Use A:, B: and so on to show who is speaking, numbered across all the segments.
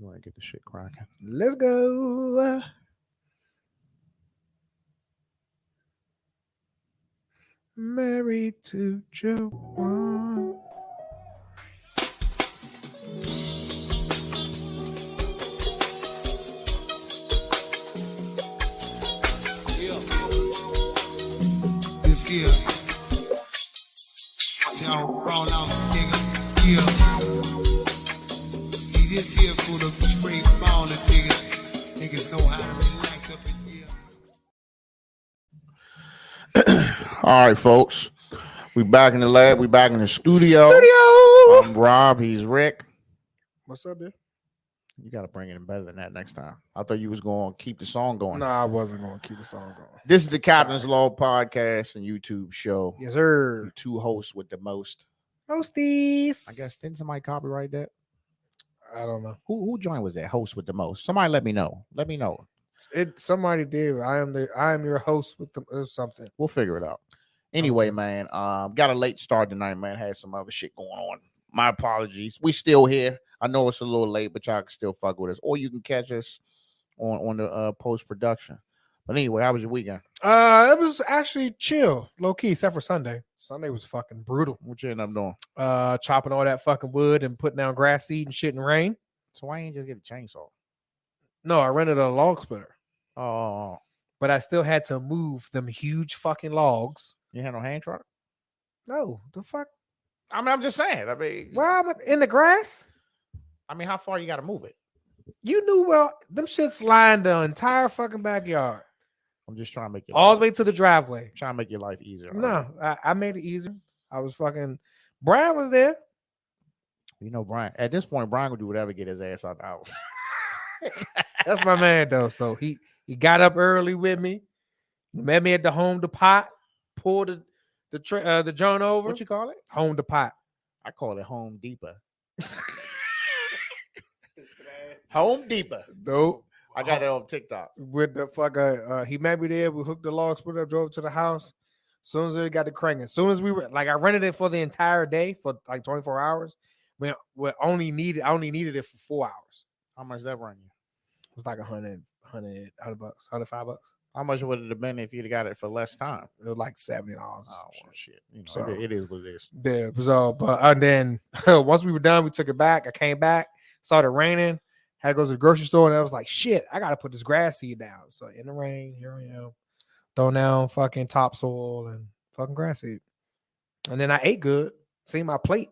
A: Go ahead and get the shit cracking.
B: Let's go. Married to Joe.
C: This here. Y'all roll out, nigga. Yeah. See this here for the straight baller, nigga. Niggas know how to relax up in here.
A: All right, folks. We back in the lab. We back in the studio. I'm Rob. He's Rick.
B: What's up, dude?
A: You got to bring it in better than that next time. I thought you was going to keep the song going.
B: No, I wasn't going to keep the song going.
A: This is the Captain's Law podcast and YouTube show.
B: Yes, sir.
A: The two hosts with the most.
B: Hosties.
A: I guess, didn't somebody copyright that?
B: I don't know.
A: Who joined was that host with the most? Somebody let me know. Let me know.
B: Somebody did. I am your host with the something.
A: We'll figure it out. Anyway, man, got a late start tonight, man. Had some other shit going on. My apologies. We still here. I know it's a little late, but y'all can still fuck with us. Or you can catch us on the post-production. But anyway, how was your weekend?
B: It was actually chill, low-key, except for Sunday. Sunday was fucking brutal.
A: What you end up doing?
B: Chopping all that fucking wood and putting down grass seed and shit in the rain.
A: So why ain't you just get a chainsaw?
B: No, I rented a log splitter.
A: Oh.
B: But I still had to move them huge fucking logs.
A: You had no hand truck?
B: No, the fuck?
A: I mean, I'm just saying. I mean,
B: why am I in the grass?
A: I mean, how far you got to move it?
B: You knew well. Them shits lined the entire fucking backyard.
A: I'm just trying to make it
B: all the way to the driveway.
A: Trying to make your life easier.
B: No, I made it easier. I was fucking. Brian was there.
A: You know, Brian. At this point, Brian would do whatever to get his ass out the house.
B: That's my man, though. So he got up early with me. Met me at the home to pot. Pulled the joint over.
A: What you call it?
B: Home to pot.
A: I call it Home Depot. Home Depot.
B: Nope.
A: I got it on TikTok.
B: With the fuck, he met me there. We hooked the log split up, drove to the house. As soon as we got the cranking, as soon as we were like, I rented it for the entire day for like 24 hours. I only needed it for 4 hours.
A: How much that run you?
B: It was like $100 bucks, $105.
A: How much would it have been if you'd got it for less time?
B: It was like $70.
A: Oh shit! You know, so, it is what it is.
B: Yeah. So, but and then once we were done, we took it back. I came back, started raining. Had to go to the grocery store, and I was like, "Shit, I gotta put this grass seed down." So in the rain, here I am, throwing down fucking topsoil and fucking grass seed. And then I ate good. See my plate.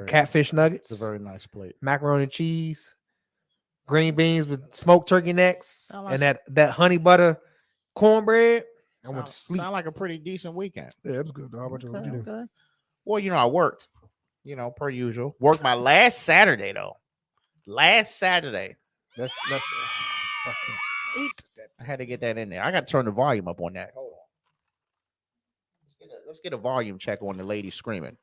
B: Catfish nuggets.
A: It's a very nice plate.
B: Macaroni and cheese. Green beans with smoked turkey necks and that honey butter cornbread. I went to sleep.
A: Sound like a pretty decent weekend.
B: Yeah, it was good. How about you? What'd you do?
A: Okay. Well, you know, I worked. You know, per usual. Worked my last Saturday though. Last Saturday. Let's fucking hate that. I had to get that in there. I got to turn the volume up on that. Hold on. Let's get a volume check on the lady screaming.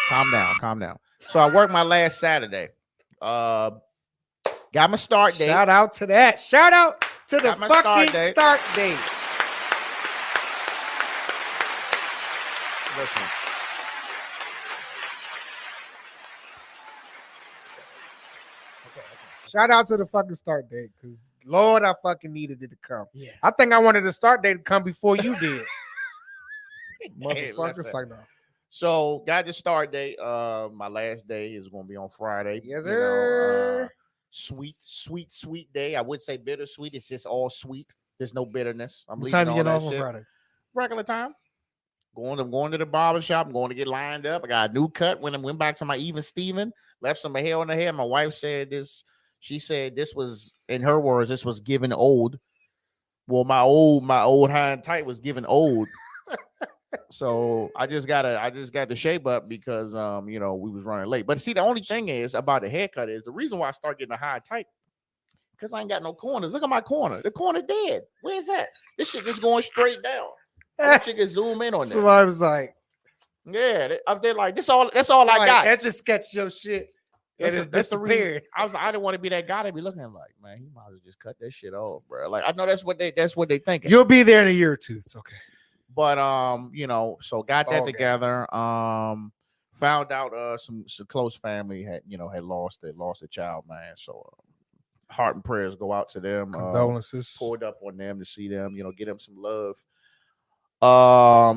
A: Calm down. So I worked my last Saturday. Got my start date.
B: Shout out to that. Shout out to the fucking start date.
A: Listen.
B: Okay. Shout out to the fucking start date, because Lord, I fucking needed it to come.
A: Yeah.
B: I think I wanted the start date to come before you did.
A: Motherfuckers
B: like no.
A: So got the start date. My last day is going to be on Friday.
B: Yes, sir.
A: Sweet day. I would say bittersweet. It's just all sweet. There's no bitterness. I'm
B: what
A: leaving
B: time
A: all
B: you get
A: that
B: off on
A: shit.
B: Friday?
A: Regular time. I'm going to the barber shop. I'm going to get lined up. I got a new cut. When I went back to my Even Steven, left some hair on the hair. My wife said this. She said this was, in her words, this was given old. Well, my old high and tight was given old. So I just got the shape up because we was running late. But see, the only thing is about the haircut is the reason why I start getting a high and tight, because I ain't got no corners. Look at my corner. The corner dead. Where's that? This shit just going straight down. I wish you could zoom in on that.
B: So I was like,
A: yeah, up there like that's all I got.
B: That's just sketch your shit.
A: That's the reason. I didn't want to be that guy to be looking at like, man, he might as well just cut that shit off, bro. Like I know that's what they thinking.
B: You'll be there in a year or two. It's okay.
A: But so got that together. found out some close family had lost a child, man. So heart and prayers go out to them.
B: Condolences.
A: Poured up on them to see them, get them some love.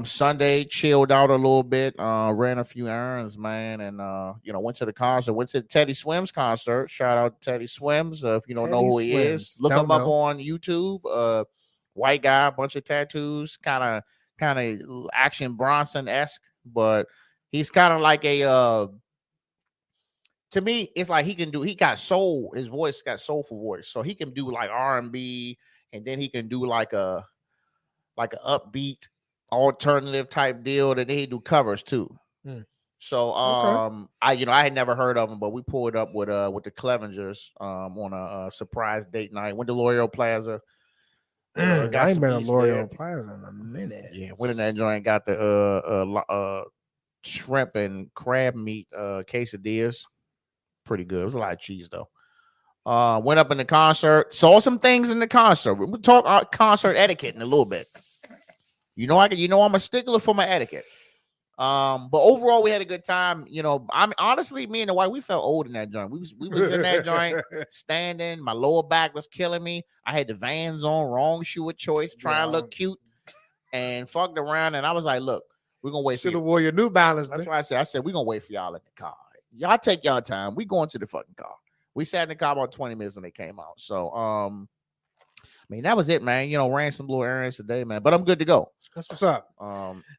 A: Sunday chilled out a little bit, ran a few errands, man, and went to the concert, went to Teddy Swims concert. Shout out to Teddy Swims. If you don't know who he is, look him up on YouTube. White guy, bunch of tattoos, kind of Action Bronson-esque, but he's kind of like a to me, it's like he got soul, his voice got soulful voice, so he can do like R&B, and then he can do like a upbeat alternative type deal, that they do covers too. So I had never heard of him, but we pulled up with the Clevengers on a surprise date night. Went to L'Oreal Plaza.
B: I ain't been to L'Oreal Plaza in a minute.
A: Yeah, went in that joint, got the shrimp and crab meat quesadillas. Pretty good. It was a lot of cheese though. Went up in the concert, saw some things in the concert. We'll talk concert etiquette in a little bit. I'm a stickler for my etiquette. But overall, we had a good time. I'm honestly, me and the wife, we felt old in that joint. We was in that joint standing. My lower back was killing me. I had the Vans on, wrong shoe of choice, trying to look cute, and fucked around. And I was like, look, we're gonna wait.
B: Should have wore your New Balance.
A: That's why I said we're gonna wait for y'all in the car. Y'all take y'all time. We going to the fucking car. We sat in the car about 20 minutes and they came out. So that was it, man. Ran some little errands today, man. But I'm good to go.
B: That's what's up.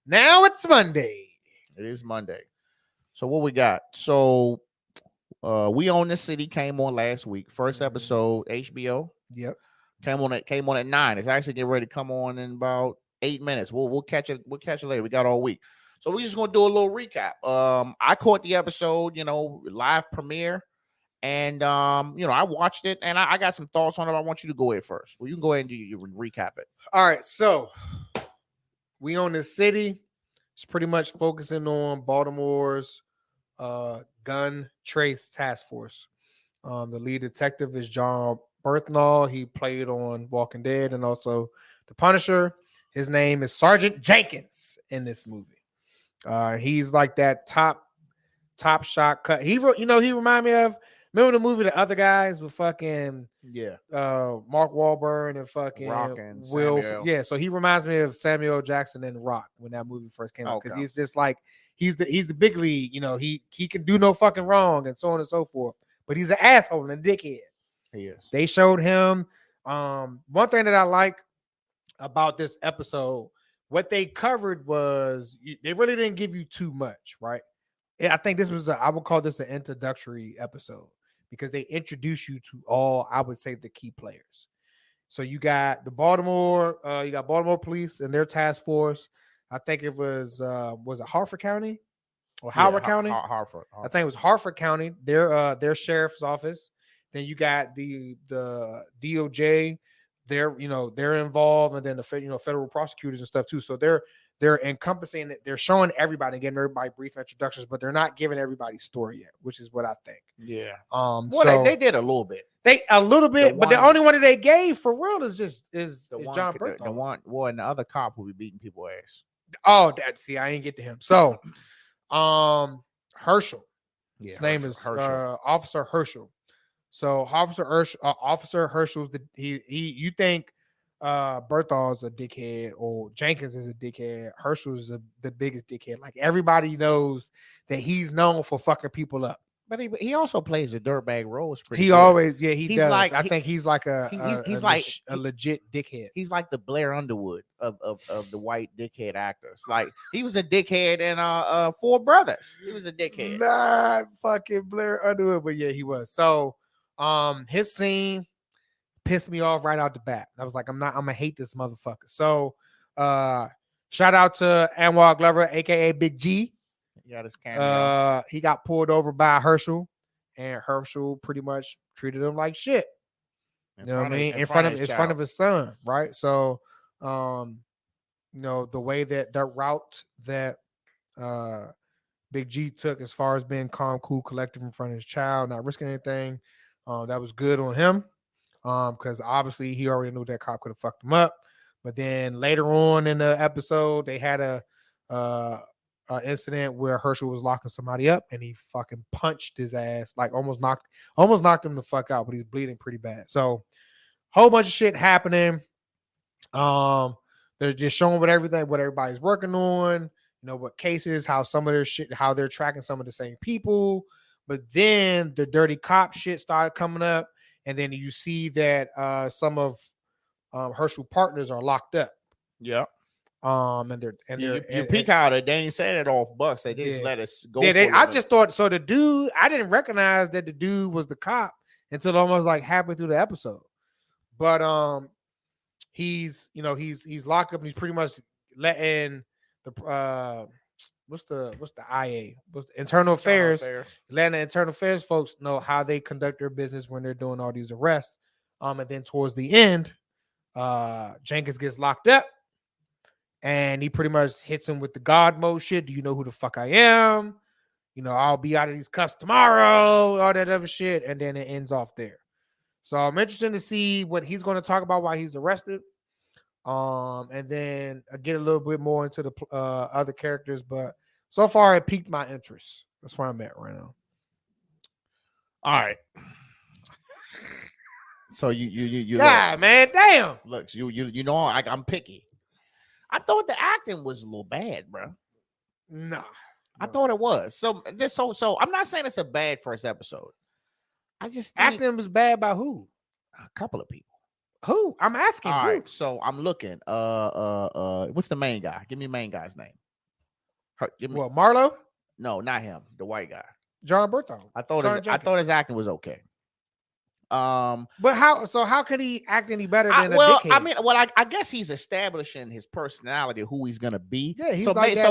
B: Now it's Monday.
A: It is Monday. So what we got? So We Own the City came on last week. First episode, HBO.
B: Yep.
A: Came on at 9. It's actually getting ready to come on in about 8 minutes. We'll catch it. We'll catch it later. We got all week. So we're just gonna do a little recap. I caught the episode, live premiere. And I watched it and I got some thoughts on it. I want you to go ahead first. Well, you can go ahead and do your recap it.
B: All right, so We Own the City. It's pretty much focusing on Baltimore's gun trace task force. The lead detective is John Berthnall. He played on Walking Dead and also The Punisher. His name is Sergeant Jenkins in this movie. He's like that top shot cut. He reminded me of, remember the movie The Other Guys with fucking Mark Wahlberg and fucking
A: Rock and
B: Will.
A: Samuel.
B: Yeah, so he reminds me of Samuel L. Jackson and Rock when that movie first came out, because he's just like he's the big league. He can do no fucking wrong and so on and so forth. But he's an asshole and a dickhead.
A: He is.
B: They showed him. One thing that I like about this episode, what they covered was they really didn't give you too much, right? I think this was I would call this an introductory episode, because they introduce you to all, I would say, the key players. So you got Baltimore police and their task force. I think it was it Harford County or Howard County?
A: Harford.
B: I think it was Harford County, their sheriff's office. Then you got the DOJ, they're involved, and then the federal prosecutors and stuff too. So they're encompassing it. They're showing everybody, getting everybody brief introductions, but they're not giving everybody's story yet, which is what I think.
A: Yeah.
B: So
A: they did a little bit.
B: But the only one that they gave for real is John Berthold.
A: The one, and the other cop will be beating people's ass.
B: Oh, I didn't get to him. So, Herschel.
A: Yeah,
B: His name is Officer Herschel. So Officer Herschel's you think Berthold's a dickhead or Jenkins is a dickhead. Herschel is the biggest dickhead. Like, everybody knows that he's known for fucking people up.
A: But he also plays a dirtbag role.
B: He does. I think he's like a legit dickhead.
A: He's like the Blair Underwood of the white dickhead actors. Like, he was a dickhead in Four Brothers. He was a dickhead.
B: Not fucking Blair Underwood, but yeah, he was. So his scene pissed me off right out the bat. I was like, I'm gonna hate this motherfucker. So shout out to Anwar Glover, aka Big G.
A: He got his cameo.
B: He got pulled over by Herschel, and Herschel pretty much treated him like shit. You know what I mean? In front of his son, right? So the way that route that Big G took, as far as being calm, cool, collective in front of his child, not risking anything, that was good on him. Because obviously he already knew that cop could have fucked him up. But then later on in the episode, they had incident where Herschel was locking somebody up and he fucking punched his ass, like almost knocked him the fuck out, but he's bleeding pretty bad. So whole bunch of shit happening. They're just showing what everybody's working on, what cases, how some of their shit, how they're tracking some of the same people. But then the dirty cop shit started coming up, and then you see that some of Herschel partners are locked up.
A: Yeah.
B: You
A: peek out it. They ain't saying it off Bucks. They just let us go.
B: I just thought so. The dude, I didn't recognize that the dude was the cop until almost like halfway through the episode. But he's locked up and he's pretty much letting the what's the IA? What's the internal affairs? Letting the internal affairs folks know how they conduct their business when they're doing all these arrests. And then towards the end, Jenkins gets locked up. And he pretty much hits him with the God mode shit. Do you know who the fuck I am? I'll be out of these cuffs tomorrow, all that other shit. And then it ends off there. So I'm interested to see what he's going to talk about while he's arrested. And then I get a little bit more into the other characters. But so far, it piqued my interest. That's where I'm at right now.
A: All right. So you
B: yeah, man, damn.
A: Look, I'm picky. I thought the acting was a little bad, bro.
B: Nah,
A: I thought it was. So I'm not saying it's a bad first episode. I just think
B: acting was bad by who?
A: A couple of people.
B: Who? I'm asking.
A: All
B: who?
A: right, so I'm looking. What's the main guy? Give me the main guy's name.
B: Marlo?
A: No, not him. The white guy.
B: John Bertone.
A: I thought his acting was okay.
B: But how can he act any better than a dickhead?
A: I guess he's establishing his personality, who he's gonna be.
B: Yeah, he's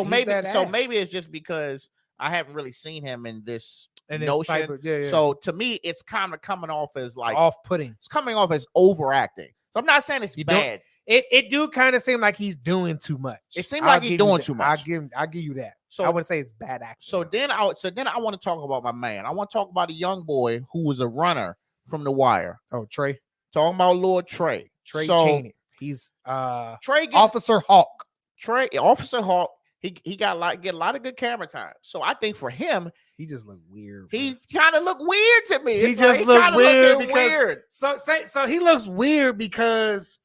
A: maybe it's just because I haven't really seen him in this notion. So to me, it's kind of coming off as like
B: off-putting.
A: It's coming off as overacting. So I'm not saying it's bad.
B: It do kind of seem like he's doing too much.
A: It seems like he's doing too much.
B: I'll give you that.
A: So
B: I wouldn't say it's bad acting.
A: So then I want to talk about my man. I want to talk about a young boy who was a runner from The Wire.
B: Oh, Trey.
A: Talking about Lord Trey.
B: Trey Chaney. He's
A: Officer Hawk. Officer Hawk. He got a lot of good camera time. So I think for him,
B: he just looked weird.
A: He kind of looked weird to me.
B: He just looked weird So he looks weird because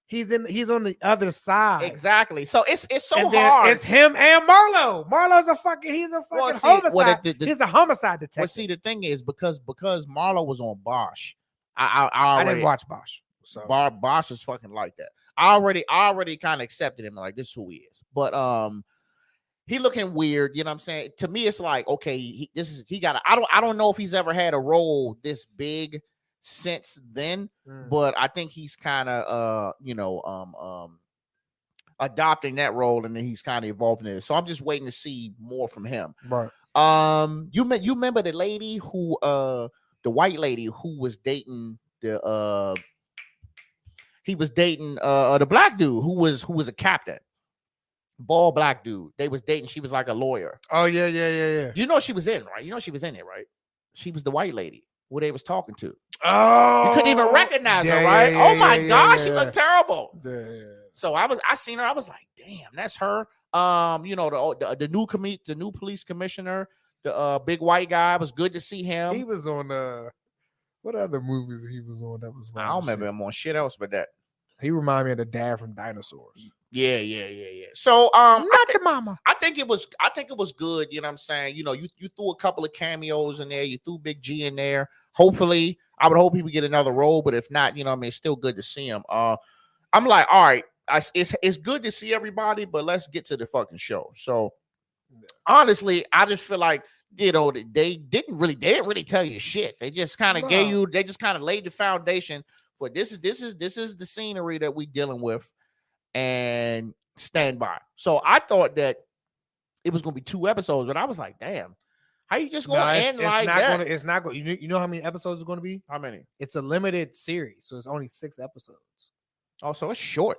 B: he's on the other side.
A: Exactly. So it's so hard.
B: It's him and Marlo. Marlo's a fucking homicide. He's a homicide detective.
A: Well, see, the thing is because Marlo was on Bosch. I
B: didn't watch Bosch. So
A: Bosch is fucking like that. I already kind of accepted him, like this is who he is. But he looking weird, you know what I'm saying? To me, it's like, okay, he got I don't know if he's ever had a role this big since then, but I think he's kind of adopting that role, and then he's kind of evolving it. So I'm just waiting to see more from him.
B: Right.
A: You remember the lady who the white lady who was dating the black dude who was a captain. Bald black dude. They was dating. She was like a lawyer.
B: Oh yeah.
A: You know she was in, right? She was in it, right? She was the white lady who they was talking to.
B: Oh,
A: you couldn't even recognize her, right? Oh my gosh, she looked terrible. So I seen her. I was like, damn, that's her. The new police commissioner, the big white guy. It was good to see him.
B: He was on what other movies he was on? That was
A: I don't remember him on shit else, but that
B: he reminded me of the dad from Dinosaurs.
A: Yeah. So
B: not the mama.
A: I think it was good. You know what I'm saying? You threw a couple of cameos in there. You threw Big G in there. Hopefully, I would hope he would get another role. But if not, it's still good to see him. I'm like, all right, it's good to see everybody, but let's get to the fucking show. So honestly, I just feel like they didn't really tell you shit. They just kind of they just kind of laid the foundation for this is the scenery that we dealing with. And stand by. So I thought that it was going to be 2 episodes, but I was like, damn, how you just going to end like that?
B: It's not going. You know how many episodes it's going to be?
A: How many?
B: It's a limited series, so it's only 6 episodes.
A: Oh, so it's short.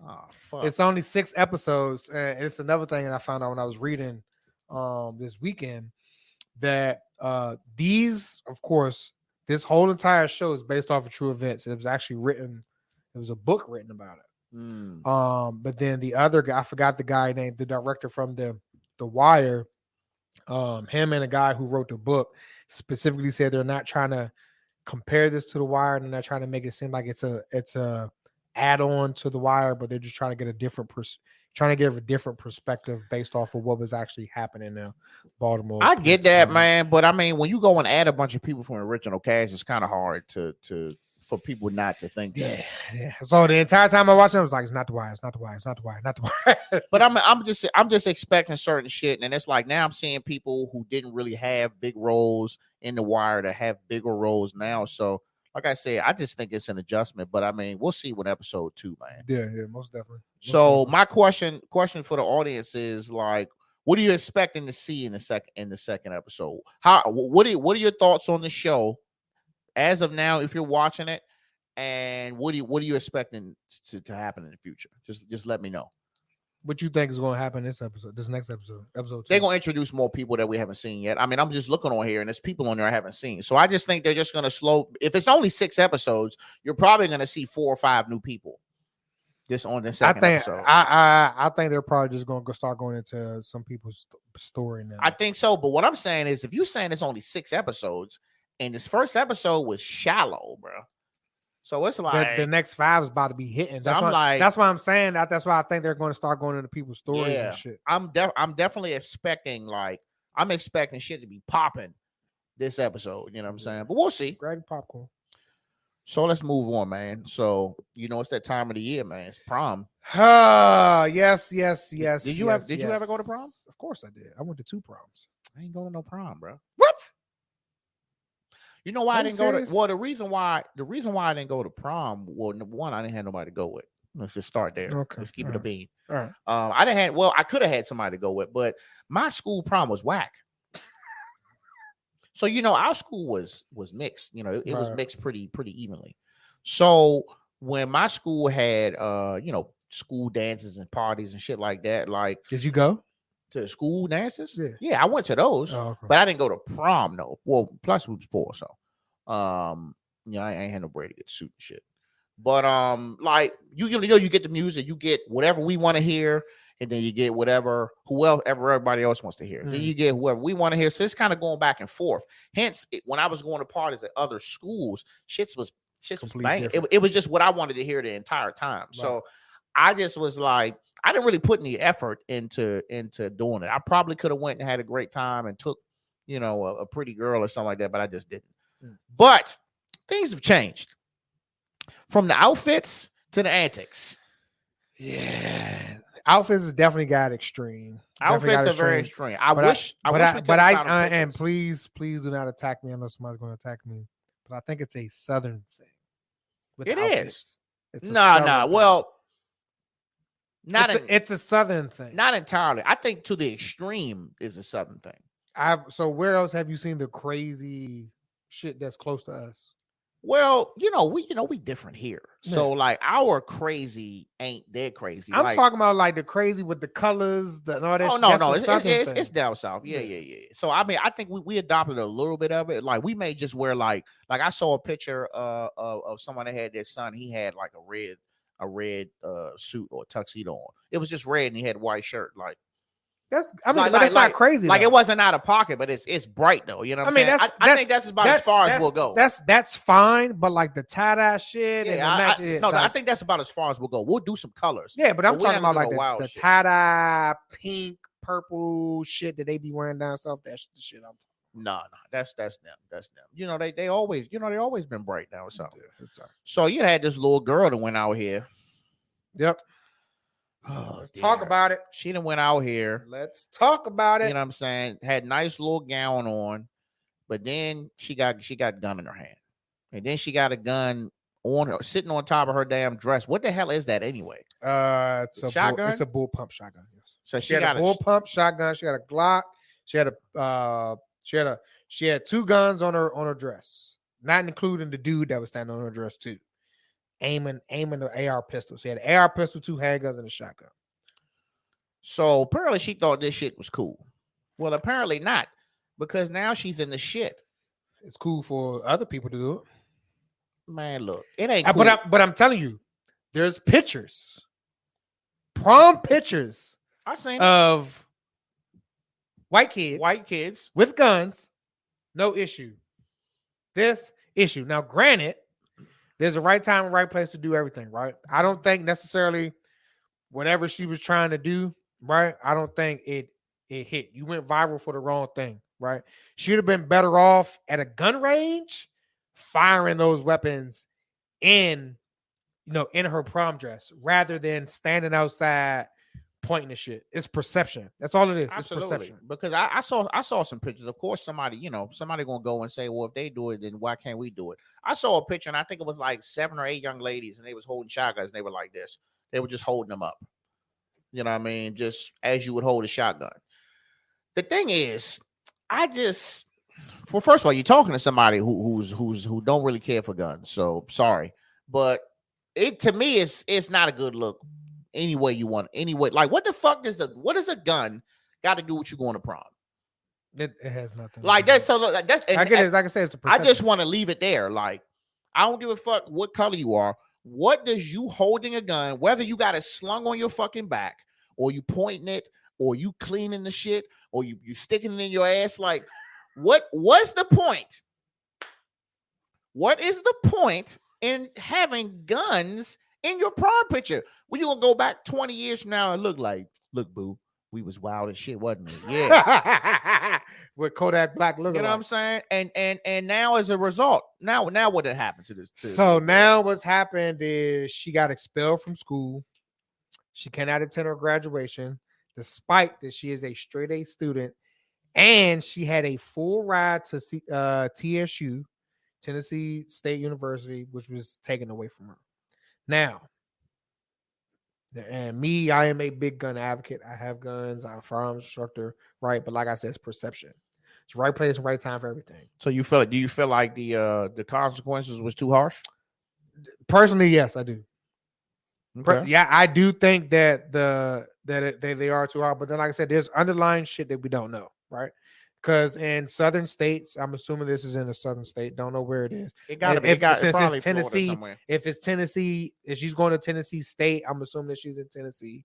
A: Oh, fuck.
B: It's only 6 episodes, and it's another thing that I found out when I was reading this weekend that these, of course, this whole entire show is based off of true events. It was actually written. There was a book written about it. But then the other guy, I forgot the guy named the director from the The Wire, him and a guy who wrote the book specifically said they're not trying to compare this to The Wire, and they're not trying to make it seem like it's a add-on to The Wire, but they're just trying to get a different perspective based off of what was actually happening in Baltimore.
A: I get that, man, but I mean, when you go and add a bunch of people from the original cast, it's kind of hard for people not to think that.
B: Yeah. So the entire time I watched it, I was like, it's not The Wire, it's not The Wire, it's not The Wire, not The Wire.
A: But I'm just expecting certain shit, and it's like now I'm seeing people who didn't really have big roles in The Wire to have bigger roles now. So, like I said, I just think it's an adjustment. But I mean, we'll see with episode 2, man.
B: Yeah, most definitely.
A: My question for the audience is like, what are you expecting to see in the second episode? What are your thoughts on the show as of now, if you're watching it, and what are you expecting to happen in the future? Just let me know.
B: What you think is going to happen this next episode? Episode 2.
A: They're going to introduce more people that we haven't seen yet. I mean, I'm just looking on here, and there's people on there I haven't seen. So I just think they're just going to slow. If it's only 6 episodes, you're probably going to see 4 or 5 new people. Just on the second episode.
B: I think they're probably just going to start going into some people's story now.
A: I think so, but what I'm saying is, if you're saying it's only 6 episodes, and this first episode was shallow, bro. So it's like
B: the next 5 is about to be hitting.
A: So that's
B: why I'm saying that. That's why I think they're going to start going into people's stories and shit.
A: I'm definitely expecting shit to be popping this episode. You know what I'm saying? But we'll see.
B: Grab popcorn.
A: So let's move on, man. So it's that time of the year, man. It's prom.
B: Yes.
A: Did you ever go to prom?
B: Of course I did. I went to 2 proms.
A: I ain't going to no prom, bro.
B: What?
A: You know why I didn't go to? Well, the reason why I didn't go to prom, well, number one, I didn't have nobody to go with. Let's just start there.
B: Okay.
A: Let's keep it a bean.
B: All right.
A: I could have had somebody to go with, but my school prom was whack. So our school was mixed. It was mixed pretty evenly. So when my school had school dances and parties and shit like that, like,
B: did you go
A: to the school dances?
B: Yeah,
A: I went to those,
B: okay.
A: But I didn't go to prom though. Well, plus we was poor, so I ain't had no bread to get suit and shit. But like you get the music, you get whatever we want to hear, and then you get whoever everybody else wants to hear. Then you get whoever we want to hear. So it's kind of going back and forth. Hence, when I was going to parties at other schools, shit was banging. It was just what I wanted to hear the entire time. Right. So I just was like, I didn't really put any effort into doing it. I probably could have went and had a great time and took, a pretty girl or something like that, but I just didn't. But things have changed from the outfits to the antics.
B: Yeah, outfits has definitely got extreme.
A: Outfits are very extreme.
B: And please do not attack me unless somebody's going to attack me. But I think it's a Southern thing.
A: It is. No. Well.
B: It's a Southern thing.
A: Not entirely. I think to the extreme is a Southern thing.
B: So where else have you seen the crazy shit that's close to us?
A: Well, we different here. Yeah. So like our crazy ain't their crazy.
B: I'm talking about like the crazy with the colors, and all that.
A: Oh no, it's down south. Yeah. So I mean, I think we adopted a little bit of it. Like we may just wear like I saw a picture of someone that had their son. He had like a red suit or tuxedo on. It was just red and he had a white shirt. Like
B: that's not crazy.
A: Like it wasn't out of pocket, but it's bright though. You know what I'm saying? I think that's about as far as we'll go.
B: That's fine, but like the tie-dye shit
A: I think that's about as far as we'll go. We'll do some colors.
B: Yeah, but I'm talking about like the tie-dye, pink, purple shit that they be wearing down south. That's the shit I'm talking.
A: No, that's them. That's them. They always been bright down south.
B: Yeah, right.
A: So you had this little girl that went out here.
B: Yep. Let's talk about it.
A: She done went out here.
B: Let's talk about it.
A: You know what I'm saying? Had nice little gown on, but then she got a gun in her hand, and then she got a gun on her, sitting on top of her damn dress. What the hell is that anyway?
B: It's a
A: shotgun.
B: It's a bull pump shotgun. Yes.
A: So
B: she had a bull pump shotgun. She had a Glock. She had 2 guns on her dress, not including the dude that was standing on her dress too. Aiming the AR pistol. She had an AR pistol, 2 handguns, and a shotgun.
A: So apparently she thought this shit was cool. Well, apparently not, because now she's in the shit.
B: It's cool for other people to do it.
A: Man, look, it ain't cool.
B: But I'm telling you, there's pictures, prom pictures
A: I seen
B: of white kids with guns, no issue. This issue. Now, granted, there's a right time and right place to do everything, right? I don't think necessarily whatever she was trying to do, right? I don't think it hit. You went viral for the wrong thing, right? She'd have been better off at a gun range firing those weapons in her prom dress rather than standing outside pointing the shit. It's perception. That's all it is.
A: Absolutely.
B: It's perception.
A: Because I saw some pictures. Of course, somebody gonna go and say, well, if they do it, then why can't we do it? I saw a picture, and I think it was like 7 or 8 young ladies, and they was holding shotguns. And they were like this. They were just holding them up. You know what I mean? Just as you would hold a shotgun. The thing is, first of all, you're talking to somebody who don't really care for guns. So sorry, but to me, it's not a good look. Any way you want, anyway. Like, what the fuck what does a gun got to do with you going to prom?
B: It has nothing.
A: Like that's so. That's
B: I get it. Like I said, it's the perception.
A: I just want to leave it there. Like, I don't give a fuck what color you are. What does you holding a gun, whether you got it slung on your fucking back, or you pointing it, or you cleaning the shit, or you sticking it in your ass? Like, what's the point? What is the point in having guns in your prom picture? When you gonna go back 20 years from now and look, boo, we was wild as shit, wasn't it? Yeah.
B: With Kodak Black looking.
A: You know what I'm saying? And now as a result, now what had happened to this?
B: So now what's happened is she got expelled from school. She cannot attend her graduation, despite that she is a straight A student, and she had a full ride to TSU, Tennessee State University, which was taken away from her. Now, and me, I am a big gun advocate. I have guns. I'm a firearms instructor, right? But like I said, it's perception. It's right place and right time for everything.
A: So do you feel like the consequences was too harsh?
B: Personally, yes, I do.
A: Okay.
B: Yeah, I do think that they are too hard. But then, like I said, there's underlying shit that we don't know, right? Because in southern states, I'm assuming this is in a southern state. Don't know where it is.
A: It got to be.
B: Since
A: probably
B: it's Tennessee,
A: somewhere.
B: if it's Tennessee, if she's going to Tennessee State, I'm assuming that she's in Tennessee.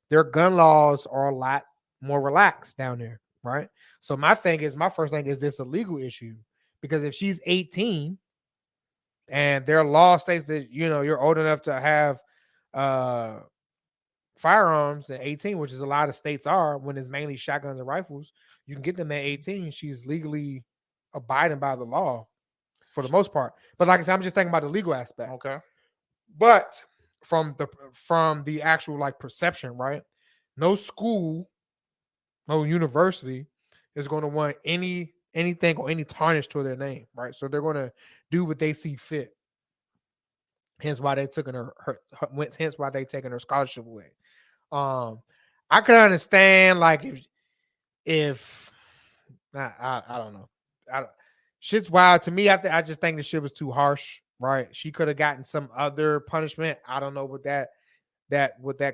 B: Their gun laws are a lot more relaxed down there, right? So my first thing is this a legal issue? Because if she's 18 and their law states that you're old enough to have firearms at 18, which is a lot of states are, when it's mainly shotguns and rifles, you can get them at 18. She's legally abiding by the law for the most part. But like I said, I'm just thinking about the legal aspect.
A: Okay.
B: But from the actual like perception, right? No school, no university is going to want anything or any tarnish to their name, right? So they're going to do what they see fit. Hence why they took hence why they taking her scholarship away. I could understand like if I don't know. Shit's wild to me. I just think the shit was too harsh, right? She could have gotten some other punishment. I don't know what that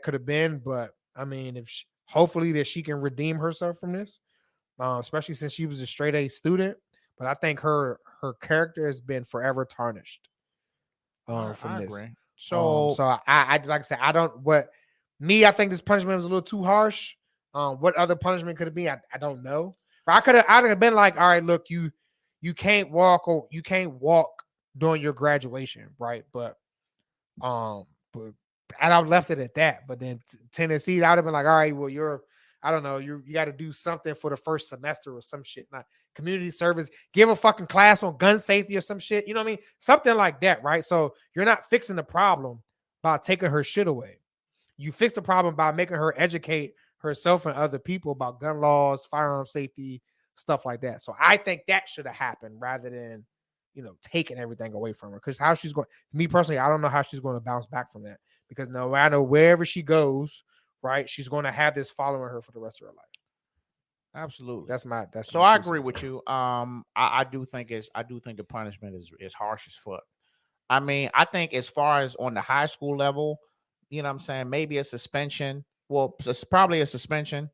B: could have been, but I mean, hopefully that she can redeem herself from this, especially since she was a straight A student. But I think her character has been forever tarnished. From
A: I
B: this.
A: agree.
B: So I like I said, I think this punishment was a little too harsh. What other punishment could it be? I don't know. But I'd have been like, all right, look, you can't walk during your graduation, right? But I'd have left it at that. But then Tennessee, I'd have been like, all right, well, you got to do something for the first semester or some shit, like community service, give a fucking class on gun safety or some shit. You know what I mean? Something like that, right? So you're not fixing the problem by taking her shit away. You fix the problem by making her educate herself and other people about gun laws, firearm safety, stuff like that. So I think that should have happened rather than, taking everything away from her. Because how she's going, me personally, I don't know how she's going to bounce back from that. Because no matter wherever she goes, right, she's going to have this following her for the rest of her life.
A: Absolutely.
B: So
A: I agree with you. I do think the punishment is harsh as fuck. I mean, I think as far as on the high school level, you know what I'm saying, maybe a suspension. Well, it's probably a suspension,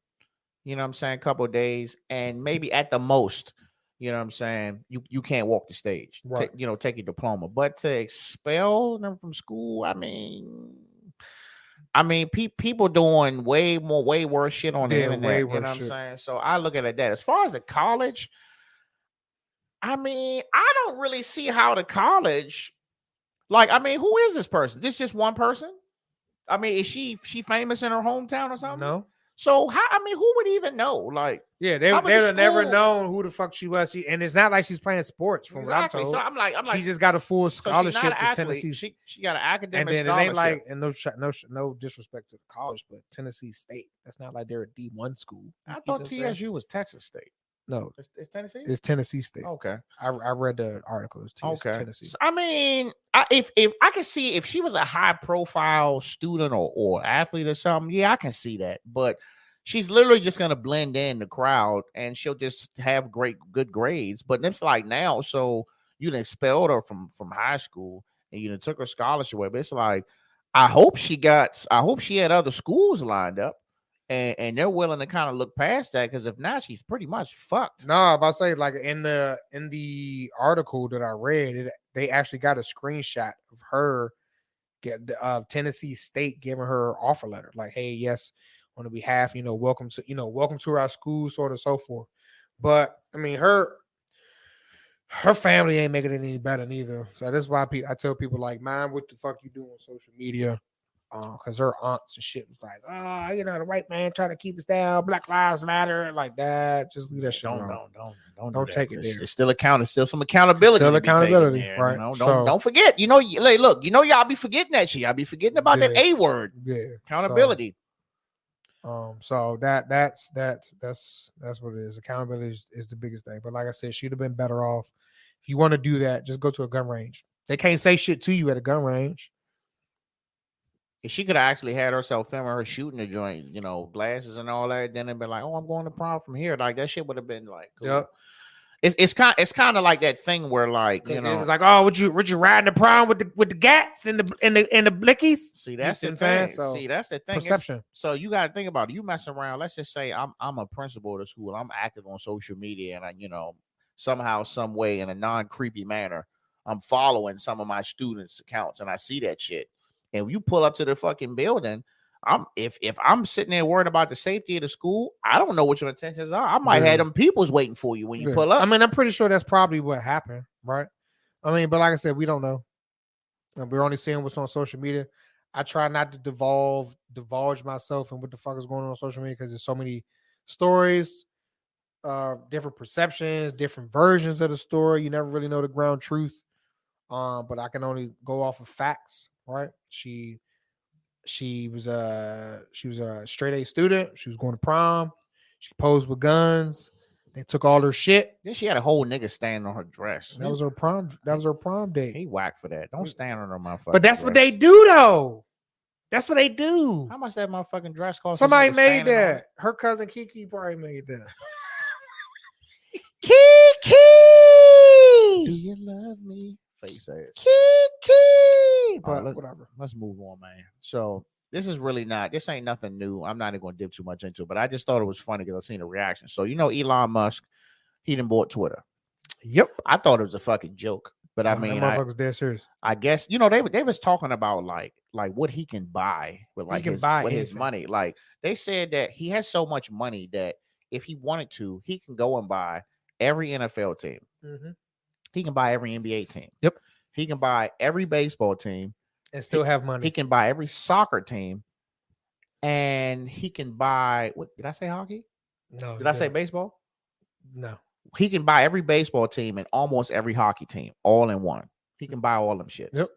A: you know what I'm saying, a couple of days, and maybe at the most, you know what I'm saying, you can't walk the stage,
B: right.
A: Take your diploma. But to expel them from school, I mean, I mean, people doing way worse shit on the
B: Yeah,
A: internet.
B: way
A: You know
B: worse
A: what I'm
B: shit.
A: saying? So I look at it that. As far as the college, I mean, I don't really see how the college. Like, I mean, who is this person? This just one person? I mean, is she famous in her hometown or something?
B: No.
A: So how? I mean, who would even know? Like,
B: Yeah, they
A: how
B: would
A: about the
B: have never
A: school-
B: known who the fuck she was. And it's not like she's playing sports, from
A: exactly.
B: what I'm
A: So
B: told.
A: I'm like,
B: She just got a full
A: so she's not
B: scholarship
A: an
B: to
A: athlete.
B: Tennessee.
A: She got an academic
B: And then it
A: scholarship.
B: ain't like, and no disrespect to the college, but Tennessee State. That's not like they're a D1 school.
A: I
B: You
A: thought
B: see what I'm saying?
A: TSU was Texas State.
B: No,
A: It's Tennessee.
B: it's Tennessee State.
A: Okay.
B: I read the article. It's
A: Okay.
B: Tennessee.
A: So, I mean, if I could see if she was a high profile student or athlete or something, yeah, I can see that. But she's literally just gonna blend in the crowd and she'll just have good grades. But it's like now, so you done expelled her from high school and you done took her scholarship away. But it's like, I hope she had other schools lined up. And they're willing to kind of look past that, because if not, she's pretty much fucked.
B: No, I'm about to say, like, in the article that I read, they actually got a screenshot of her Tennessee State giving her offer letter, like, hey, yes, on behalf, welcome to our school, sort of so forth. But I mean, her family ain't making it any better neither. So that's why I tell people, like, man, what the fuck you doing on social media? Because her aunts and shit was like, the white man trying to keep us down, Black Lives Matter, like that. Just leave that shit alone. Don't take it there.
A: It's still It's still some accountability.
B: Still accountability,
A: there,
B: right?
A: Don't forget. Look, y'all be forgetting that shit. Y'all be forgetting about that A word.
B: Yeah,
A: accountability.
B: So that's what it is. Accountability is the biggest thing. But like I said, she'd have been better off. If you want to do that, just go to a gun range. They can't say shit to you at a gun range.
A: If she could have actually had herself filming her shooting the joint, glasses and all that, then it'd been like, oh, I'm going to prom from here. Like, that shit would have been like, cool.
B: Yep.
A: It's kind of like that thing where, like, it
B: was like, oh, would you riding the prom with the gats and the blickies?
A: See, that's the thing.
B: So
A: see, that's the thing.
B: Perception.
A: So you got to think about it. You messing around. Let's just say I'm a principal at a school. I'm active on social media, and I, somehow, some way, in a non-creepy manner, I'm following some of my students' accounts, and I see that shit. And you pull up to the fucking building, if I'm sitting there worried about the safety of the school, I don't know what your intentions are. I might have them peoples waiting for you when you pull up.
B: I mean, I'm pretty sure that's probably what happened, right? I mean, but like I said, we don't know. And we're only seeing what's on social media. I try not to divulge myself and what the fuck is going on social media, because there's so many stories, different perceptions, different versions of the story. You never really know the ground truth. But I can only go off of facts, right? She was a straight A student. She was going to prom. She posed with guns. They took all her shit.
A: Then she had a whole nigga standing on her dress.
B: That was her prom. That was her prom date.
A: He whacked for that. Don't stand on her motherfucking
B: But that's
A: dress.
B: what they do, though. That's what they do.
A: How much that motherfucking dress cost?
B: Somebody made that. Her cousin Kiki probably made that.
A: Kiki, do you love me? Face ass.
B: Kiki. But whatever.
A: Let's move on, man. So this ain't nothing new. I'm not even going to dip too much into it, but I just thought it was funny because I seen the reaction. So, Elon Musk, he done bought Twitter.
B: Yep.
A: I thought it was a fucking joke, but I mean,
B: that motherfucker was dead serious.
A: I guess, they was talking about like what he can buy with like his money. Like, they said that he has so much money that if he wanted to, he can go and buy every NFL team.
B: Mm-hmm.
A: He can buy every NBA team.
B: Yep.
A: He can buy every baseball team
B: and still have money.
A: He can buy every soccer team, and he can buy. What did I say? Hockey?
B: No.
A: Did I say baseball?
B: No.
A: He can buy every baseball team and almost every hockey team all in one. He can buy all them shits.
B: Yep.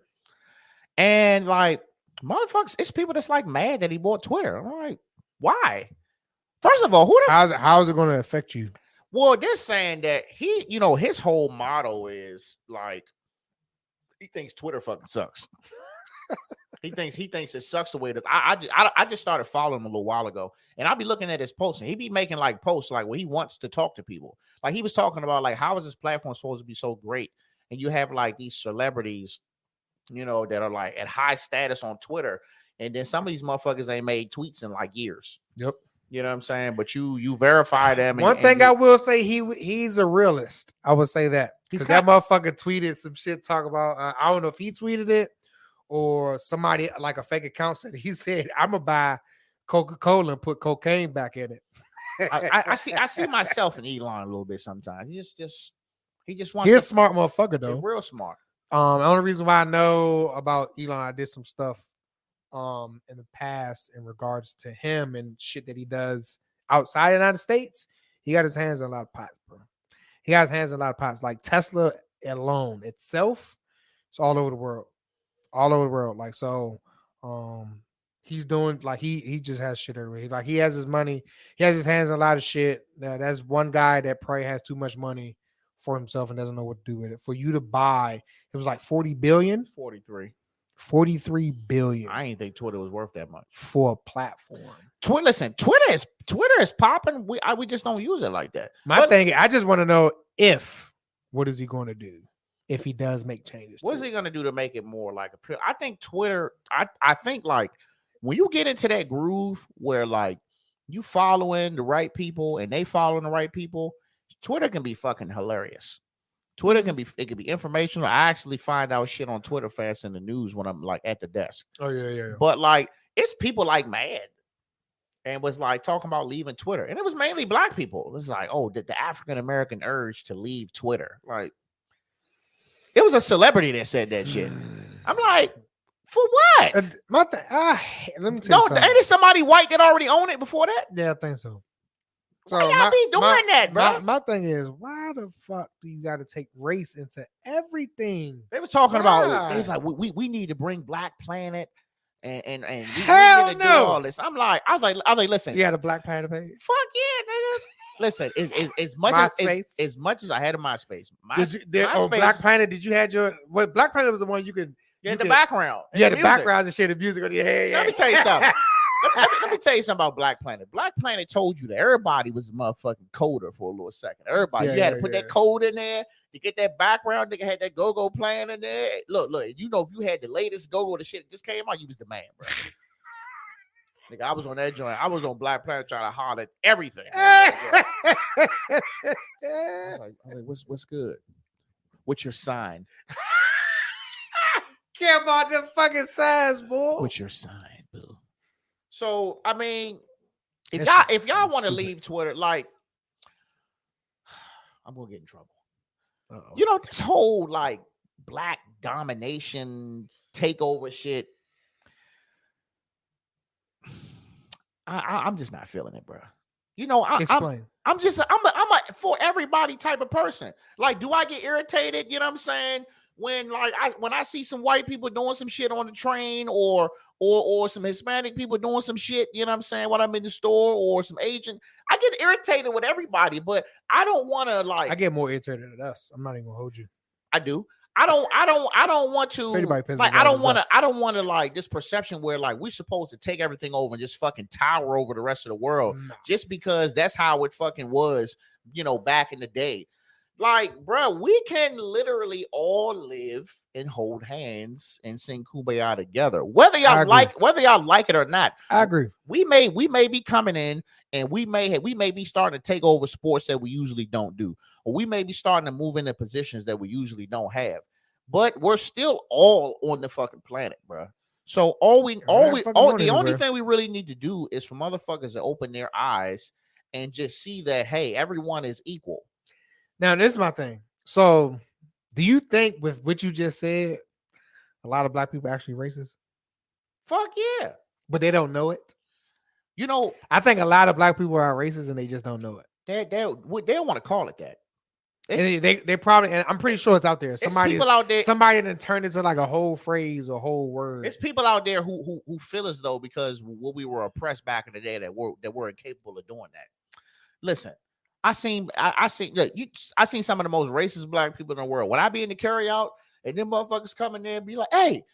A: And like, motherfuckers, it's people that's like mad that he bought Twitter. I'm like, why? First of all,
B: how is it going to affect you?
A: Well, they're saying that he, his whole motto is like, he thinks Twitter fucking sucks. he thinks it sucks the way that I just started following him a little while ago, and I'll be looking at his posts, and he be making like posts like where he wants to talk to people. Like he was talking about like, how is this platform supposed to be so great? And you have like these celebrities, that are like at high status on Twitter, and then some of these motherfuckers ain't made tweets in like years.
B: Yep.
A: You know what I'm saying? But you verify them.
B: One thing I will say, he's a realist. I would say that. Because that motherfucker tweeted some shit talk about, I don't know if he tweeted it or somebody like a fake account said he said, "I'm gonna buy Coca-Cola and put cocaine back in it."
A: I see myself in Elon a little bit sometimes. He just wants
B: He's a
A: to,
B: smart motherfucker
A: he's
B: though.
A: real smart.
B: The only reason why I know about Elon, I did some stuff in the past in regards to him and shit that he does outside the United States. He got his hands in a lot of pots, bro. He got his hands in a lot of pots. Like Tesla alone itself, it's all over the world. All over the world. Like, so he's doing like he just has shit everywhere. Like he has his money, he has his hands in a lot of shit. Now, that's one guy that probably has too much money for himself and doesn't know what to do with it. For you to buy, it was like 40 billion, 43 billion.
A: I didn't think Twitter was worth that much
B: for a platform.
A: Listen, Twitter is popping. We just don't use it like that.
B: My thing, I just want to know what is he going to do if he does make changes?
A: What is he going to do to make it more like a? I think Twitter. I think like when you get into that groove where like you following the right people and they following the right people, Twitter can be fucking hilarious. Twitter can be informational. I actually find out shit on Twitter fast in the news when I'm like at the desk.
B: Oh yeah.
A: But like it's people like mad and was like talking about leaving Twitter, and it was mainly black people. It was like, oh, the African American urge to leave Twitter. Like it was a celebrity that said that shit. I'm like, for what?
B: Let me tell you something.
A: Ain't it somebody white that already owned it before that?
B: Yeah, I think so. So
A: why y'all be doing that, bro?
B: My thing is, why the fuck do you got to take race into everything?
A: They were talking about. It's like we need to bring Black Planet, and we
B: hell
A: need to
B: no.
A: do all this. I was like, listen.
B: You had a Black Planet page?
A: Fuck yeah, nigga. Listen, as much as I had in MySpace, MySpace,
B: Black Planet. Did you had your? Well, Black Planet was the one you could.
A: You had the background.
B: You had the background and share the music on your head.
A: Let me tell you something. Let me tell you something about Black Planet. Black Planet told you that everybody was a motherfucking coder for a little second. Everybody, you had to put that code in there to get that background. Nigga had that go-go playing in there. Look, you know, if you had the latest go-go, the shit that just came out, you was the man, bro. Nigga, I was on that joint. I was on Black Planet trying to holler at everything. I was like, what's good? What's your sign?
B: Care about the fucking signs, boy.
A: What's your sign, boo? So, I mean, if y'all want to leave Twitter, like, I'm gonna get in trouble. Uh-oh. You know, this whole like black domination takeover shit. I'm just not feeling it, bro. You know,
B: explain.
A: I'm a for everybody type of person. Like, do I get irritated? You know what I'm saying? When I see some white people doing some shit on the train or some Hispanic people doing some shit, you know what I'm saying, when I'm in the store, or some Asian, I get irritated with everybody, but I don't want to like.
B: I get more irritated at us. I'm not even gonna hold you.
A: I do. I don't want to like. I don't want to like this perception where like we're supposed to take everything over and just fucking tower over the rest of the world just because that's how it fucking was, you know, back in the day. Like, bro, we can literally all live and hold hands and sing Kumbaya together, whether y'all like it or not.
B: I agree.
A: We may be coming in and we may be starting to take over sports that we usually don't do, or we may be starting to move into positions that we usually don't have. But we're still all on the fucking planet, bro. So the only thing we really need to do is for motherfuckers to open their eyes and just see that, hey, everyone is equal.
B: Now, this is my thing. So, do you think with what you just said, a lot of black people are actually racist?
A: Fuck yeah.
B: But they don't know it?
A: You know,
B: I think a lot of black people are racist and they just don't know it.
A: They don't want to call it that.
B: They probably, and I'm pretty sure it's out there. Somebody that turned into like a whole phrase or whole word.
A: It's people out there who feel as though because we were oppressed back in the day that we're incapable of doing that. Listen. I seen some of the most racist black people in the world. When I be in the carryout and them motherfuckers come in there and be like, hey,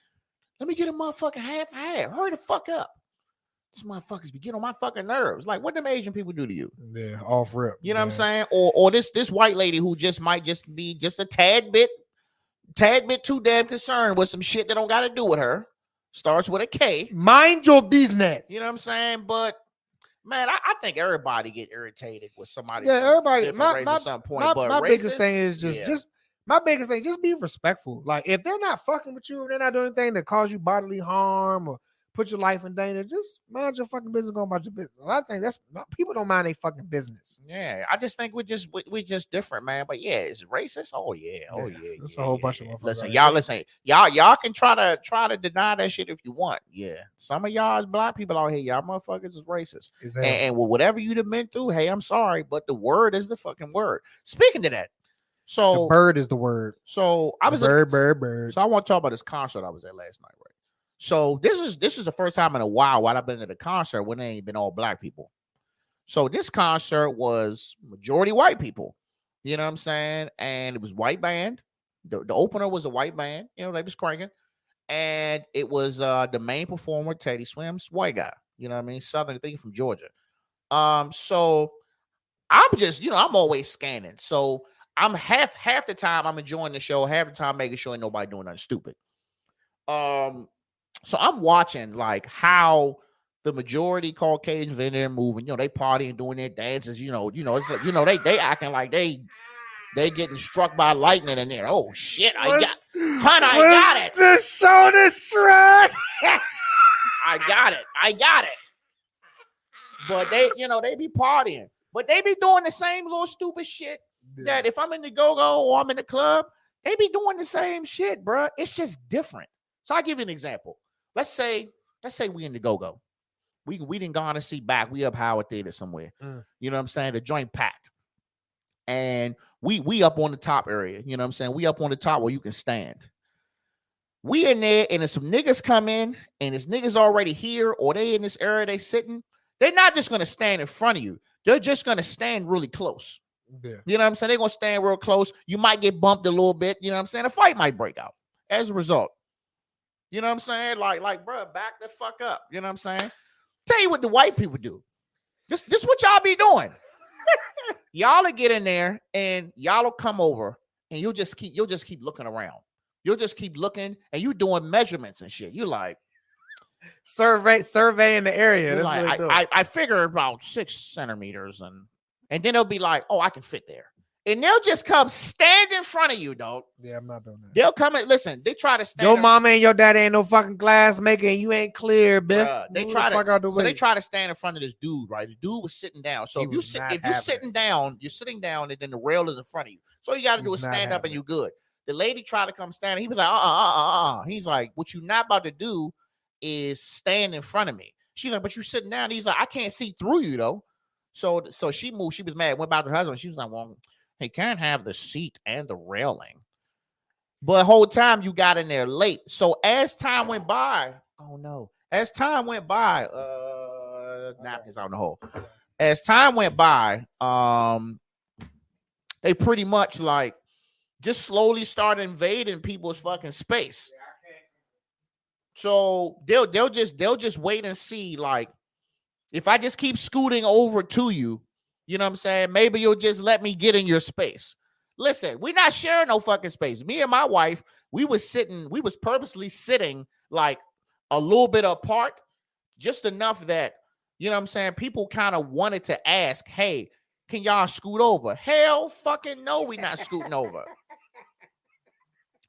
A: let me get a motherfucking half. Hurry the fuck up. These motherfuckers be getting on my fucking nerves. Like, what them Asian people do to you?
B: Yeah, off rip.
A: You know what I'm saying? Or this white lady who just might just be just a tad bit too damn concerned with some shit that don't got to do with her. Starts with a K.
B: Mind your business.
A: You know what I'm saying? But man, I think everybody get irritated with somebody.
B: Yeah, everybody.
A: At some point. But
B: my biggest thing is just My biggest thing, just be respectful. Like if they're not fucking with you, they're not doing anything that cause you bodily harm or put your life in danger, just mind your fucking business, go about your business. I think that's people don't mind their fucking business.
A: Yeah, I just think we just different, man. But yeah, it's racist. Oh yeah.
B: There's a whole bunch of motherfuckers.
A: Listen, y'all can try to deny that shit if you want. Yeah, some of y'all as black people out here, y'all motherfuckers is racist. And with whatever you've been through, hey, I'm sorry, but the word is the fucking word. Speaking to that, so
B: the bird is the word.
A: So I was
B: bird.
A: So I want to talk about this concert I was at last night, right? So this is the first time in a while I've been at a concert when there ain't been all black people. So this concert was majority white people. You know what I'm saying? And it was white band. The opener was a white band. You know, they was cranking. And it was the main performer, Teddy Swims, white guy. You know what I mean? Southern thing from Georgia. So I'm just, I'm always scanning. So I'm half the time I'm enjoying the show, half the time making sure ain't nobody doing nothing stupid. So I'm watching like how the majority Caucasians in there moving, they partying, doing their dances, it's like, they acting like they getting struck by lightning in there. Oh shit, I got it.
B: The shoulder strike.
A: I got it. But they be partying, but they be doing the same little stupid shit that if I'm in the go-go or I'm in the club, they be doing the same shit, bro. It's just different. So I'll give you an example. Let's say we in the go-go. We didn't go on a seat back. We up Howard Theater somewhere. You know what I'm saying? The joint packed. And we up on the top area. You know what I'm saying? We up on the top where you can stand. We in there, and if some niggas come in, and this niggas already here, or they in this area they sitting, they're not just going to stand in front of you. They're just going to stand really close.
B: Yeah.
A: You know what I'm saying? They're going to stand real close. You might get bumped a little bit. You know what I'm saying? A fight might break out as a result. You know what I'm saying? Like, bro, back the fuck up. You know what I'm saying? Tell you what the white people do. This what y'all be doing. Y'all will get in there and y'all will come over and you'll just keep looking around. You'll just keep looking and you doing measurements and shit. You like
B: surveying the area.
A: That's like, I figure about 6 centimeters and then they'll be like, oh, I can fit there. And they'll just come stand in front of you, dog.
B: Yeah, I'm not doing that.
A: They'll come and listen. They try to stand.
B: Your mama and your daddy ain't no fucking glass maker, and you ain't clear, bitch.
A: They try to stand in front of this dude, right? The dude was sitting down. So if you're sitting down, and then the rail is in front of you. So all you got to do is stand up, and you good. The lady tried to come stand. He was like, He's like, what you not about to do is stand in front of me. She's like, but you sitting down. He's like, I can't see through you though. So she moved. She was mad. Went back to her husband. She was like, well, he can't have the seat and the railing. But the whole time you got in there late. So as time went by, napkins out in the hole. As time went by, they pretty much like just slowly started invading people's fucking space. So they'll just wait and see, like, if I just keep scooting over to you, you know what I'm saying? Maybe you'll just let me get in your space. Listen, we're not sharing no fucking space. Me and my wife, we was purposely sitting like a little bit apart, just enough that, you know what I'm saying, people kind of wanted to ask, hey, can y'all scoot over? Hell fucking no, we not scooting over.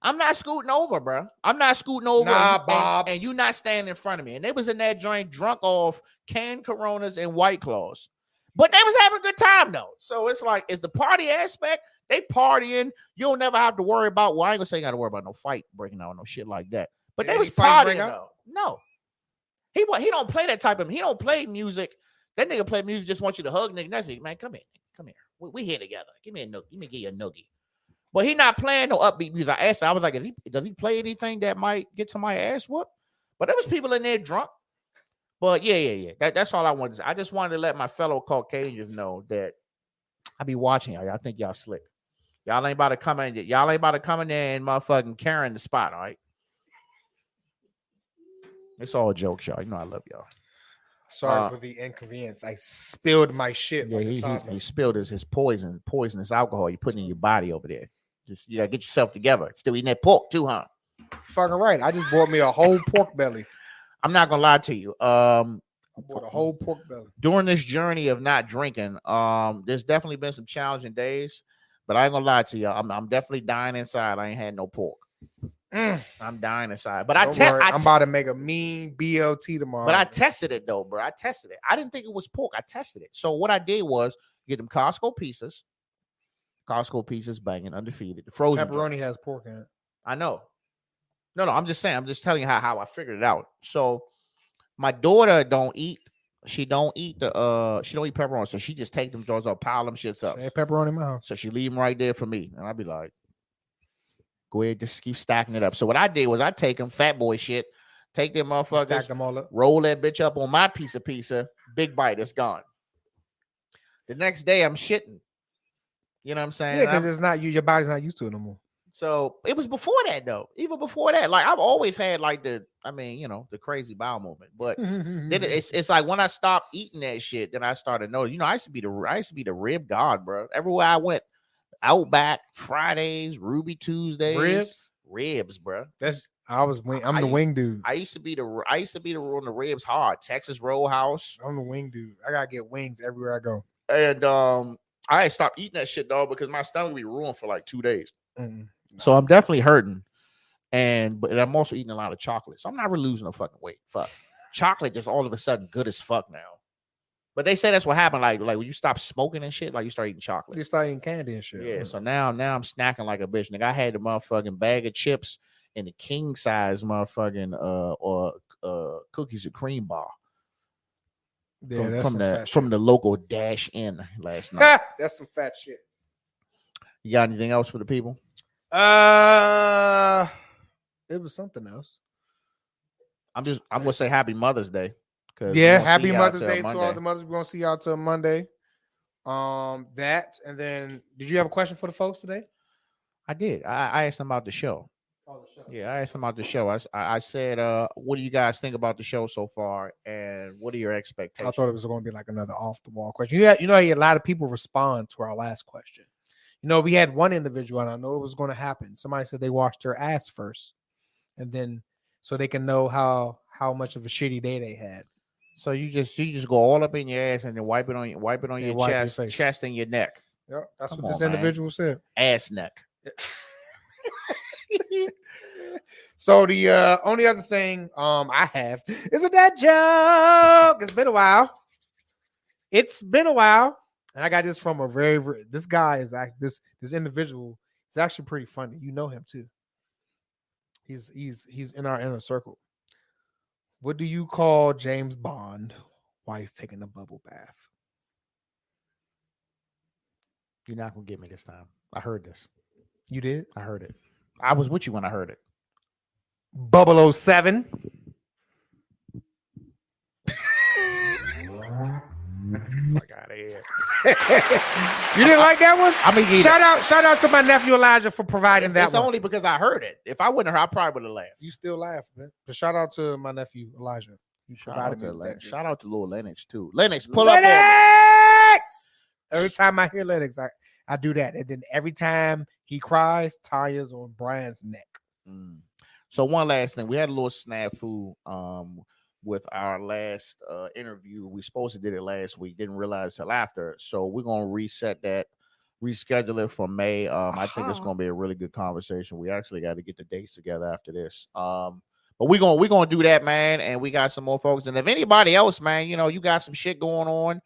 A: I'm not scooting over, bro. I'm not scooting over.
B: Nah, Bob.
A: And you not standing in front of me. And they was in that joint drunk off canned Coronas and White Claws. But they was having a good time, though. So it's like, it's the party aspect. They partying. You'll never have to worry about, well, I ain't going to say you got to worry about no fight breaking out, no shit like that. But they was partying, though. No. He don't play that type of, he don't play music. That nigga play music, just want you to hug nigga. That's it, man, come here. We here together. Give me a noogie. Let me give you a noogie. But he not playing no upbeat music. I asked him, I was like, does he play anything that might get somebody ass whooped? But there was people in there drunk. But yeah. That's all I wanted to say. I just wanted to let my fellow Caucasians know that I be watching y'all. I think y'all slick. Y'all ain't about to come in. Y'all ain't about to come in there and motherfucking carrying the spot, all right? It's all jokes, y'all. You know I love y'all.
B: Sorry for the inconvenience. I spilled my shit.
A: Yeah, he spilled his poisonous alcohol you put in your body over there. Just get yourself together. Still eating that pork too, huh?
B: Fucking right. I just bought me a whole pork belly.
A: I'm not gonna lie to you.
B: I bought a whole pork belly.
A: During this journey of not drinking, there's definitely been some challenging days. But I ain't gonna lie to you. I'm definitely dying inside. I ain't had no pork. I'm dying inside. But
B: I'm about to make a mean BLT tomorrow.
A: But I tested it though, bro. I tested it. I didn't think it was pork. I tested it. So what I did was get them Costco pieces. Costco pieces banging, undefeated. The frozen
B: pepperoni has pork in it.
A: I know. No, I'm just saying. I'm just telling you how I figured it out. So my daughter don't eat. She don't eat pepperoni. So she just take them jaws up, pile them shits up.
B: She had pepperoni in my house.
A: So she leave them right there for me. And I'd be like, go ahead, just keep stacking it up. So what I did was I take them fat boy shit, take them motherfuckers,
B: stack them all up,
A: roll that bitch up on my pizza, big bite, it's gone. The next day I'm shitting. You know what I'm saying?
B: Yeah, because it's not your body's not used to it no more.
A: So it was before that though. Even before that, like I've always had like the crazy bowel movement. But then it's like when I stopped eating that shit, then I started noticing. I used to be the rib god, bro. Everywhere I went, Outback, Fridays, Ruby Tuesdays, ribs, bro.
B: I'm the wing dude.
A: I used to be the on the ribs hard. Texas Roadhouse.
B: I'm the wing dude. I gotta get wings everywhere I go.
A: And I stopped eating that shit though because my stomach would be ruined for like 2 days.
B: No.
A: So I'm definitely hurting. But I'm also eating a lot of chocolate. So I'm not really losing no fucking weight. Fuck. Chocolate just all of a sudden good as fuck now. But they say that's what happened. Like when you stop smoking and shit, like you start eating chocolate.
B: You start eating candy and shit.
A: Yeah. So now I'm snacking like a bitch. Nigga, I had the motherfucking bag of chips and the king size motherfucking cookies and cream bar.
B: Yeah,
A: from the local Dash Inn last night.
B: That's some fat shit.
A: You got anything else for the people?
B: It was something else.
A: I'm gonna say Happy Mother's Day.
B: Yeah, Happy Mother's Day to all the mothers. We're gonna see y'all till Monday. That and then did you have a question for the folks today?
A: I did. I asked them about the show.
B: Oh, the show.
A: Yeah, I asked them about the show. I said, what do you guys think about the show so far, and what are your expectations?
B: I thought it was going to be like another off the wall question. You had a lot of people respond to our last question. We had one individual, and I know it was going to happen. Somebody said they washed their ass first, and then so they can know how much of a shitty day they had.
A: So you just go all up in your ass and then wipe it on your chest and your neck.
B: Yep, that's what this individual said.
A: Ass neck.
B: So the only other thing I have is a dad joke. It's been a while. And I got this from a this guy is this individual is actually pretty funny. You know him too. He's in our inner circle. What do you call James Bond while he's taking a bubble bath?
A: You're not gonna get me this time. I heard this.
B: You did?
A: I heard it. I was with you when I heard it.
B: 007.
A: Fuck out of here.
B: You didn't like that one?
A: I mean,
B: shout out to my nephew Elijah for providing that.
A: It's only because I heard it. If I wouldn't have heard, I probably would have laughed.
B: You still laugh, man. But shout out to my nephew Elijah.
A: Shout out to little Lennox too. Lennox, pull up.
B: Every time I hear Lennox, I do that, and then every time he cries, Taya's on Brian's neck.
A: So one last thing, we had a little snafu with our last interview. We supposed to did it last week, didn't realize till after. So we're gonna reset that, reschedule it for May. I think it's gonna be a really good conversation. We actually got to get the dates together after this. But we're gonna do that, man. And we got some more folks. And if anybody else, man, you got some shit going on.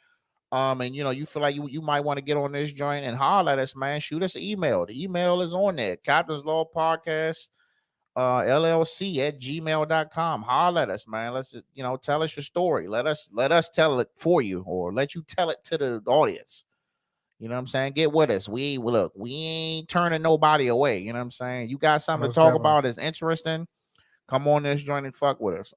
A: And you feel like you might want to get on this joint and holler at us, man. Shoot us an email. The email is on there. Captainslogpodcastllc at gmail.com. Holler at us, man. Let's just, tell us your story. Let us tell it for you, or let you tell it to the audience. You know what I'm saying? Get with us. We ain't turning nobody away. You know what I'm saying? You got something to talk about that's interesting, come on this joint and fuck with us.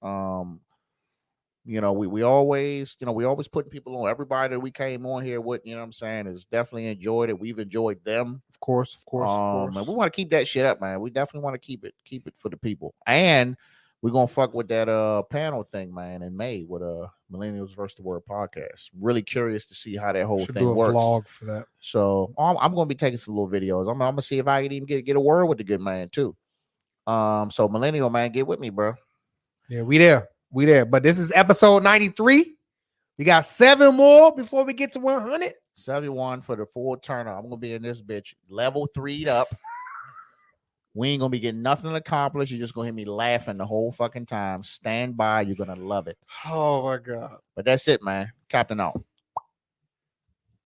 A: We always putting people on. Everybody that we came on here with, you know what I'm saying, has definitely enjoyed it. We've enjoyed them.
B: Of course.
A: And we want to keep that shit up, man. We definitely want to keep it for the people. And we're gonna fuck with that panel thing, man, in May with Millennials versus the Word podcast. Really curious to see how that whole thing works.
B: Vlog for that.
A: So I'm gonna be taking some little videos. I'm gonna see if I can even get a word with the good man too. So Millennial man, get with me, bro.
B: Yeah, we there. But this is episode 93. You got 7 more before we get to 100.
A: 71 for the full turner. I'm gonna be in this bitch level 3'd up. We ain't gonna be getting nothing accomplished. You're just gonna hear me laughing the whole fucking time. Stand by. You're gonna love it.
B: Oh my God.
A: But that's it, man. Captain out.